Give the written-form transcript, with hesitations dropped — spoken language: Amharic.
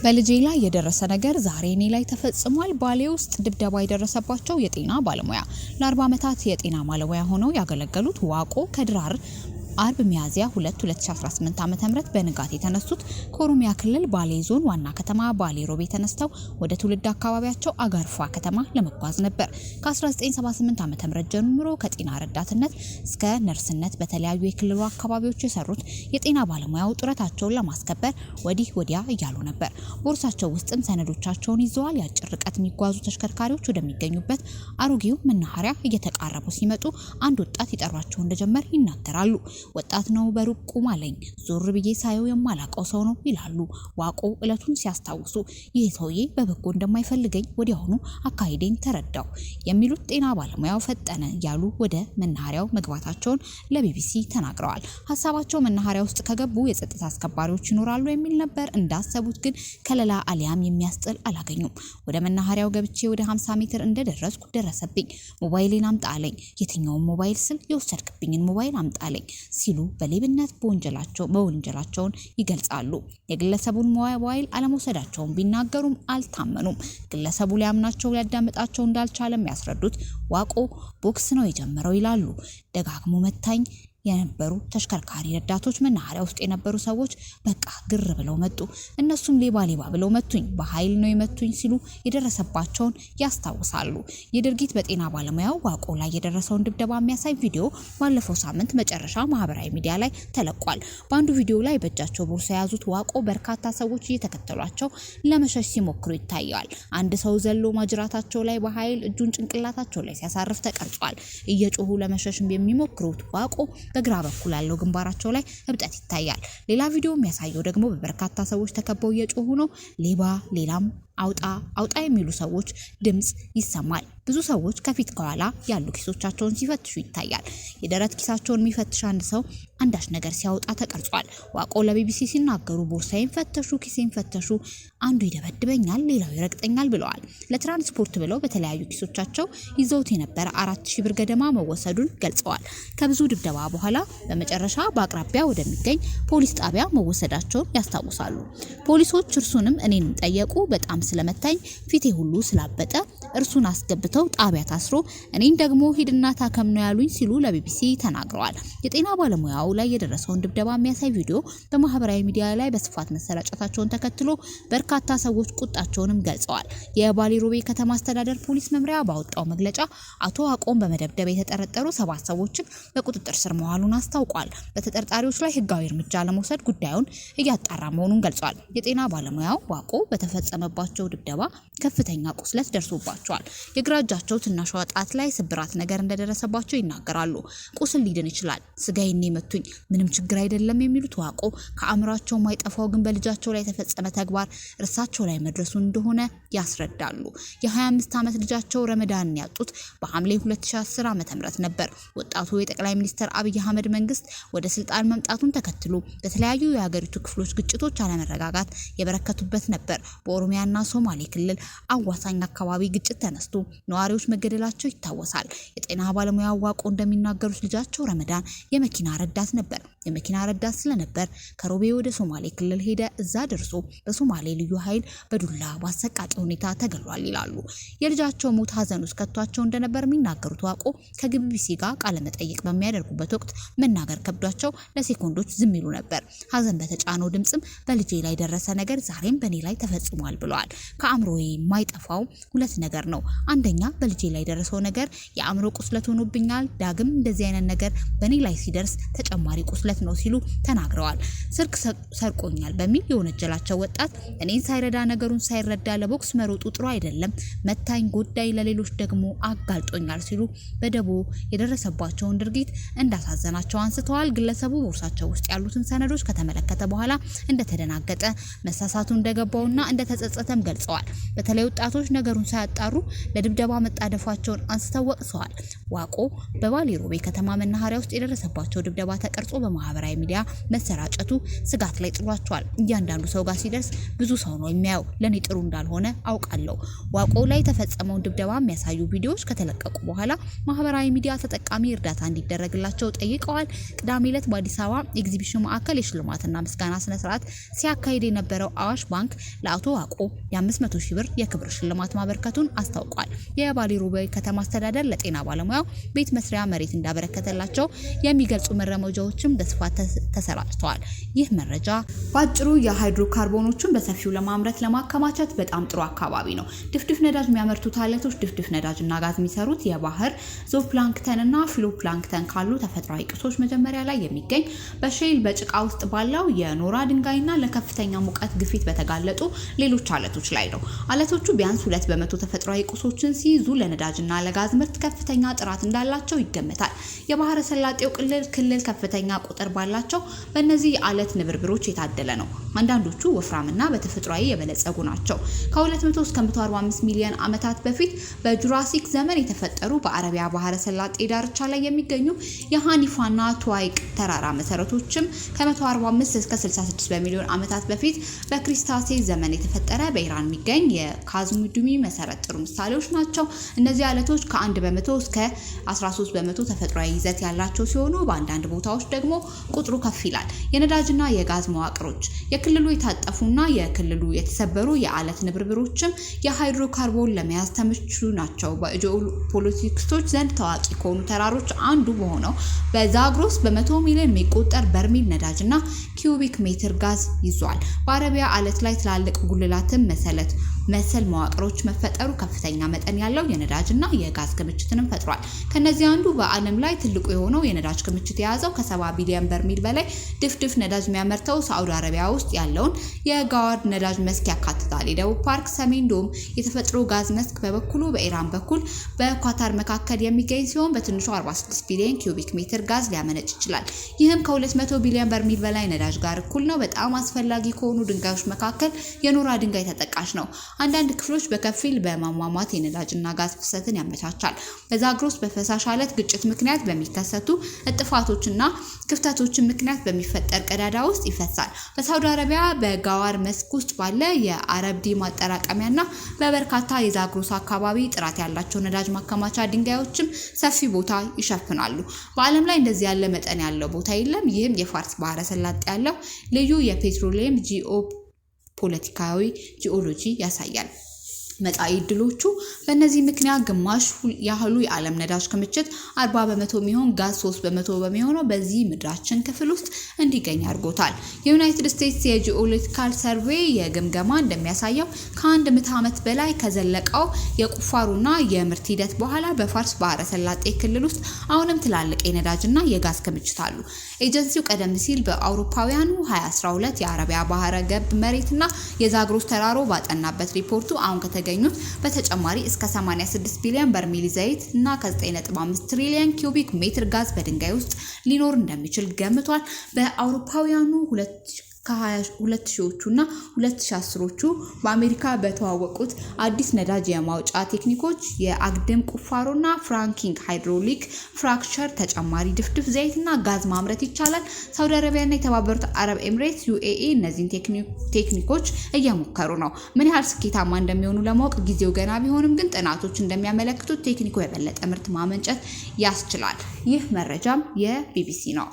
በልጄ ላይ የደረሰ ነገር ዛሬ እኔ ላይ ተፈጽሟል። ባሌ ውስጥ ድብደባ የደረሰባቸው የጤና ባለሙያ ለ40 ዓመታት የጤና ባለሙያ ሆነው ያገለገሉት ዋቆ ከድራር አርብ ሚያዝያ 2 2018 ዓ.ም በንጋት የተነሱት ከኦሮሚያ ክልል ባሌ ዞን ዋና ከተማ ባሌ ሮቤ ተነስተው ወደ ትውልድ አካባቢያቸው አጋርፋ ከተማ ለመጓዝ ነበር። ከ1978 ዓ.ም ጀምሮ ከጤና ረዳትነት እስከ ነርስነት በተለያዩ የክልሉ አካባቢዎች የሰሩት የጤና ባለሙያው ጡረታቸውን ለማስከበር ወዲህ ወዲያ እያሉ ነበር። ቦርሳቸው ውስጥም ሰነዶቻቸውን ይዘዋል። ያጭር ርቀት የሚጓዙ ተሽከርካሪዎች ወደሚገኙበት አሮጌው መናኸሪያ እየተቃረቡ ሲመጡ አንድ ወጣት ይጠሯቸው እንደጀመር ይናገራሉ። ወጣት ነው፣ በሩቅ ቁም አለኝ። ዞር ብዬ ሳየው የማላቀው ሰው ነው ይላሉ ዋቆ እለቱን ሲያስታውሱ። ይህ ሰውዬ በበጎ እንደማይፈልገኝ ወዲያውኑ አካሄዴን ተረዳው የሚሉት ጤና ባለሙያው ፈጠነ ያሉ ወደ መናኸሪያው መግባታቸውን ለቢቢሲ ተናግረዋል። ሀሳባቸው መናኸሪያ ውስጥ ከገቡ የጸጥታ አስከባሪዎች ይኖራሉ የሚል ነበር። እንዳሰቡት ግን ከለላ አሊያም የሚያስጥል አላገኙም። ወደ መናኸሪያው ገብቼ ወደ 50 ሜትር እንደደረስኩ ደረሰብኝ። ሞባይሌን አምጣ አለኝ። የትኛውን ሞባይል ስል የወሰድክብኝን ሞባይል አምጣ አለኝ ሲሉ በሌብነት በወንጀላቸውን ይገልጻሉ። የግለሰቡን ሞባይል አለመውሰዳቸውን ቢናገሩም አልታመኑም። ግለሰቡ ሊያምናቸው ሊያዳምጣቸው እንዳልቻለም ያስረዱት ዋቆ ቦክስ ነው የጀመረው ይላሉ። ደጋግሞ መታኝ የነበሩ ተሽከርካሪ ረዳቶች መናኸሪያ ውስጥ የነበሩ ሰዎች በቃ ግር ብለው መጡ። እነሱም ሌባ ብለው መቱኝ፣ በኃይል ነው የመቱኝ ሲሉ የደረሰባቸውን ያስታውሳሉ። የድርጊት በጤና ባለሙያው ዋቆ ላይ የደረሰውን ድብደባ የሚያሳይ ቪዲዮ ባለፈው ሳምንት መጨረሻ ማህበራዊ ሚዲያ ላይ ተለቋል። በአንዱ ቪዲዮ ላይ በእጃቸው ቦርሳ የያዙት ዋቆ በርካታ ሰዎች እየተከተሏቸው ለመሸሽ ሲሞክሩ ይታያል። አንድ ሰው ዘሎ ማጅራታቸው ላይ በኃይል እጁን ጭንቅላታቸው ላይ ሲያሳርፍ ተቀርጿል። እየጮሁ ለመሸሽ የሚሞክሩት ዋቆ በግራ በኩል ያለው ግንባራቸው ላይ እብጠት ይታያል። ሌላ ቪዲዮ የሚያሳየው ደግሞ በበርካታ ሰዎች ተከበው እየጮሁ ነው። ሌባ ሌላም አውጣ የሚሉ ሰዎች ድምጽ ይሰማል። ብዙ ሰዎች ከፊት ከኋላ ያሉ ኪሶቻቸውን ሲፈትሹ ይታያል። የደረት ኪሳቸውን የሚፈትሽ አንድ ሰው አንዳች ነገር ሲያወጣ ተቀርጿል። ዋቆ ለቢቢሲ ሲናገሩ ቦርሳዬን ፈተሹ፣ ኪሴን ፈተሹ፣ አንዱ ይደበድበኛል፣ ሌላው ይረግጠኛል ብለዋል። ለትራንስፖርት ብለው በተለያዩ ኪሶቻቸው ይዘውት የነበረ 4000 ብር ገደማ መወሰዱን ገልጸዋል። ከብዙ ድብደባ በኋላ በመጨረሻ በአቅራቢያ ወደሚገኝ ፖሊስ ጣቢያ መወሰዳቸውን ያስታውሳሉ። ፖሊሶች እርሱንም እኔንም ጠየቁ። በጣም ስለመታኝ ፊቴ ሁሉ ስላበጠ እርሱን አስገብተው ጣቢያ ታስሮ እኔን ደግሞ ሂድና ታከም ነው ያሉኝ ሲሉ ለቢቢሲ ተናግረዋል። የጤና ባለሙያው ላይ የደረሰውን ድብደባ የሚያሳይ ቪዲዮ በማህበራዊ ሚዲያ ላይ በስፋት መሰራጨታቸውን ተከትሎ በርካታ ሰዎች ቁጣቸውንም ገልጸዋል። የባሌ ሮቤ ከተማ አስተዳደር ፖሊስ መምሪያ ባወጣው መግለጫ አቶ ዋቆን በመደብደብ የተጠረጠሩ 7 ሰዎችን በቁጥጥር ስር መዋሉን አስታውቋል። በተጠርጣሪዎች ላይ ህጋዊ እርምጃ ለመውሰድ ጉዳዩን እያጣራ መሆኑን ገልጿል። የጤና ባለሙያው ዋቆ በተፈጸመባቸው ድብደባ ከፍተኛ ቁስለት ደርሶባቸዋል። የግራ እጃቸው ትናሿ ጣት ላይ ስብራት ነገር እንደደረሰባቸው ይናገራሉ። ቁስል ሊድን ይችላል፣ ስጋዬን መቱኝ፣ ምንም ችግር አይደለም የሚሉት ዋቆ ከአእምሯቸው ማይጠፋው ግን በልጃቸው ላይ የተፈጸመ ተግባር እርሳቸው ላይ መድረሱ እንደሆነ ያስረዳሉ። የ25 ዓመት ልጃቸው ረመዳንን ያጡት በሐምሌ 2010 ዓ.ም ነበር። ወጣቱ የጠቅላይ ሚኒስትር አብይ አህመድ መንግስት ወደ ስልጣን መምጣቱን ተከትሎ በተለያዩ የሀገሪቱ ክፍሎች ግጭቶች አለመረጋጋት የበረከቱበት ነበር። በኦሮሚያና ሶማሌ ክልል አዋሳኝ አካባቢ ግጭት ተነስቶ ነዋሪዎች መገደላቸው ይታወሳል። የጤና ባለሙያ ዋቆ እንደሚናገሩት ልጃቸው ረመዳን የመኪና ረዳት ነበር። የመኪና ረዳት ስለነበር ከሮቤ ወደ ሶማሌ ክልል ሄደ። እዛ ደርሶ በሶማሌ ልዩ ኃይል በዱላ በአሰቃቂ ሁኔታ ተገሏል ይላሉ። የልጃቸው ሞት ሀዘን ውስጥ ከቷቸው እንደነበር የሚናገሩት ዋቆ ከቢቢሲ ጋር ቃለ መጠይቅ በሚያደርጉበት ወቅት መናገር ከብዷቸው ለሴኮንዶች ዝም ይሉ ነበር። ሀዘን በተጫነው ድምጽም በልጄ ላይ ደረሰ ነገር ዛሬም በኔ ላይ ተፈጽሟል ብለዋል። ከአእምሮዬ የማይጠፋው 2 ነገር ነው። አንደኛ በልጄ ላይ ደረሰው ነገር የአእምሮ ቁስለት ሆኖብኛል። ዳግም እንደዚህ አይነት ነገር በኔ ላይ ሲደርስ ተጨማሪ ቁስለት ነው ሲሉ ተናግረዋል። ስልክ ሰርቆኛል በሚል የወነጀላቸው ወጣት እኔን ሳይረዳ ነገሩን ሳይረዳ ለቦክስ መሮጡ ጥሩ አይደለም፣ መታኝ፣ ጎዳይ፣ ለሌሎች ደግሞ አጋልጦኛል ሲሉ በደቦ የደረሰባቸውን ድርጊት እንዳሳዘናቸው አንስተዋል። ግለሰቡ ቦርሳቸው ውስጥ ያሉትን ሰነዶች ከተመለከተ በኋላ እንደተደናገጠ መሳሳቱ እንደገባውና እንደተጸጸተም ገልጸዋል። በተለይ ወጣቶች ነገሩን ሳያጣሩ ሲያጣሩ ለድብደባ መጣደፋቸውን አንስተው ወቅሰዋል። ዋቆ በባሌ ሮቤ ከተማ መናኸሪያ ውስጥ የደረሰባቸው ድብደባ ተቀርጾ በማህበራዊ ሚዲያ መሰራጨቱ ስጋት ላይ ጥሏቸዋል። እያንዳንዱ ሰው ጋር ሲደርስ ብዙ ሰው ነው የሚያየው። ለኔ ጥሩ እንዳልሆነ አውቃለሁ። ዋቆ ላይ የተፈጸመውን ድብደባ የሚያሳዩ ቪዲዮዎች ከተለቀቁ በኋላ ማህበራዊ ሚዲያ ተጠቃሚ እርዳታ እንዲደረግላቸው ጠይቀዋል። ቅዳሜ ዕለት በአዲስ አበባ ኤግዚቢሽን ማዕከል የሽልማትና ምስጋና ስነ ስርዓት ሲያካሂድ የነበረው አዋሽ ባንክ ለአቶ ዋቆ የ500 ሺህ ብር የክብር ሽልማት ማበርከቱን አስታውቋል። የባሌ ሮቤ ከተማ አስተዳደር ለጤና ባለሙያው ቤት መስሪያ መሬት እንዳበረከተላቸው የሚገልጹ መረጃዎችም በስፋት ተሰራጭተዋል። ይህ መረጃ ባጭሩ የሃይድሮካርቦኖችን በሰፊው ለማምረት ለማከማቸት በጣም ጥሩ አካባቢ ነው። ድፍድፍ ነዳጅ የሚያመርቱት አለቶች ድፍድፍ ነዳጅና ጋዝ የሚሰሩት የባህር ዞፕላንክተንና ፊሎፕላንክተን ካሉ ተፈጥሯዊ ቅርሶች መጀመሪያ ላይ የሚገኝ በሼል በጭቃ ውስጥ ባለው የኖራ ድንጋይና ለከፍተኛ ሙቀት ግፊት በተጋለጡ ሌሎች አለቶች ላይ ነው። አለቶቹ ቢያንስ 2% ተፈጥሯዊ ቁሶችን ሲይዙ ለነዳጅና ለጋዝ ምርት ከፍተኛ ጥራት እንዳላቸው ይገመታል። የባህረ ሰላጤው ክልል ከፍተኛ ቁጥር ባላቸው በእነዚህ የአለት ንብርብሮች የታደለ ነው። አንዳንዶቹ ወፍራምና በተፈጥሯዊ የበለጸጉ ናቸው። ከ200 እስከ 145 ሚሊዮን ዓመታት በፊት በጁራሲክ ዘመን የተፈጠሩ በአረቢያ ባህረ ሰላጤ ዳርቻ ላይ የሚገኙ የሃኒፋና ቱዋይቅ ተራራ መሰረቶችም ከ145 እስከ 66 በሚሊዮን ዓመታት በፊት በክሪስታሴ ዘመን የተፈጠረ በኢራን የሚገኝ የካዝሙዱሚ መሰረት ጥሩ ምሳሌዎች ናቸው። እነዚህ አለቶች ከ1% እስከ 13% ተፈጥሯዊ ይዘት ያላቸው ሲሆኑ በአንዳንድ ቦታዎች ደግሞ ቁጥሩ ከፍ ይላል። የነዳጅና የጋዝ መዋቅሮች የክልሉ የታጠፉና የክልሉ የተሰበሩ የአለት ንብርብሮችም የሃይድሮካርቦን ለመያዝ ተመቹ ናቸው። በጂኦፖለቲክሶች ዘንድ ታዋቂ ከሆኑ ተራሮች አንዱ በሆነው በዛግሮስ በ100 ሚሊዮን የሚቆጠር በርሜል ነዳጅና ኪዩቢክ ሜትር ጋዝ ይዟል። በአረቢያ አለት ላይ ትላልቅ ጉልላትን መሰል መዋቅሮች መፈጠሩ ከፍተኛ መጠን ያለው የነዳጅና የጋዝ ክምችትንም ፈጥሯል። ከነዚህ አንዱ በዓለም ላይ ትልቁ የሆነው የነዳጅ ክምችት የያዘው ከ70 ቢሊዮን በርሜል በላይ ድፍድፍ ነዳጅ የሚያመርተው ሳዑዲ አረቢያ ውስጥ ያለውን የጋዋድ ነዳጅ መስክ ያካትታል። የደቡብ ፓርክ ሰሜን ዶም የተፈጥሮ ጋዝ መስክ በበኩሉ በኢራን በኩል በኳታር መካከል የሚገኝ ሲሆን በትንሹ 46 ቢሊዮን ኪዩቢክ ሜትር ጋዝ ሊያመነጭ ይችላል። ይህም ከ200 ቢሊዮን በርሜል በላይ ነዳጅ ጋር እኩል ነው። በጣም አስፈላጊ ከሆኑ ድንጋዮች መካከል የኖራ ድንጋይ ተጠቃሽ ነው። አንዳንድ ክፍሎች በከፊል በማሟሟት የነዳጅና ጋዝ ፍሰትን ያመቻቻል። በዛግሮስ በፈሳሽ አለት ግጭት ምክንያት በሚከሰቱ እጥፋቶችና ክፍተቶች ምክንያት በሚፈጠር ቀዳዳ ውስጥ ይፈሳል። በሳውዲ አረቢያ በጋዋር መስክ ውስጥ ባለ የአረብዲ ማጠራቀሚያና በበርካታ የዛግሮስ አካባቢ ጥራት ያላቸው ነዳጅ ማከማቻ ድንጋዮችም ሰፊ ቦታ ይሸፍናሉ። በዓለም ላይ እንደዚህ ያለ መጠን ያለው ቦታ የለም። ይህም የፋርስ ባህረ ሰላጤ ያለው ልዩ የፔትሮሊየም ጂኦፖለቲካዊ ጂኦሎጂ ያሳያል። መጻኢ ዕድሎቹ በእነዚህ ምክንያት ግማሽ ያህሉ የዓለም ነዳጅ ክምችት 40% የሚሆን ጋዝ 3% በሚሆነው በዚህ ምድራችን ክፍል ውስጥ እንዲገኝ አድርጎታል። የዩናይትድ ስቴትስ የጂኦሎጂካል ሰርቬይ የግምገማ እንደሚያሳየው ከአንድ ምዕተ ዓመት በላይ ከዘለቀው የቁፋሩና የምርት ሂደት በኋላ በፋርስ ባህረ ሰላጤ ክልል ውስጥ አሁንም ትላልቅ የነዳጅና የጋዝ ክምችት አሉ። ኤጀንሲው ቀደም ሲል በአውሮፓውያኑ 2012 የአረቢያ ባህረ ገብ መሬትና የዛግሮስ ተራሮ ባጠናበት ሪፖርቱ አሁን ገኙት በተጨማሪ እስከ 86 ቢሊዮን በርሜል ዘይት እና ከ9.5 ትሪሊዮን ኪዩቢክ ሜትር ጋዝ በድንጋይ ውስጥ ሊኖር እንደሚችል ገምቷል። በአውሮፓውያኑ 2000ዎቹ እና 2010ዎቹ በአሜሪካ በተዋወቁት አዲስ ነዳጅ የማውጫ ቴክኒኮች የአግድም ቁፋሮና ፍራንኪንግ ሃይድሮሊክ ፍራክቸር ተጨማሪ ድፍድፍ ዘይትና ጋዝ ማምረት ይቻላል። ሳውዲ አረቢያና የተባበሩት አረብ ኤሚሬትስ ዩኤኢ እነዚህን ቴክኒኮች እየሞከሩ ነው። ምን ያህል ስኬታማ እንደሚሆኑ ለማወቅ ጊዜው ገና ቢሆንም ግን ጥናቶች እንደሚያመለክቱት ቴክኒኩ የበለጠ ምርት ማመንጨት ያስችላል። ይህ መረጃም የቢቢሲ ነው።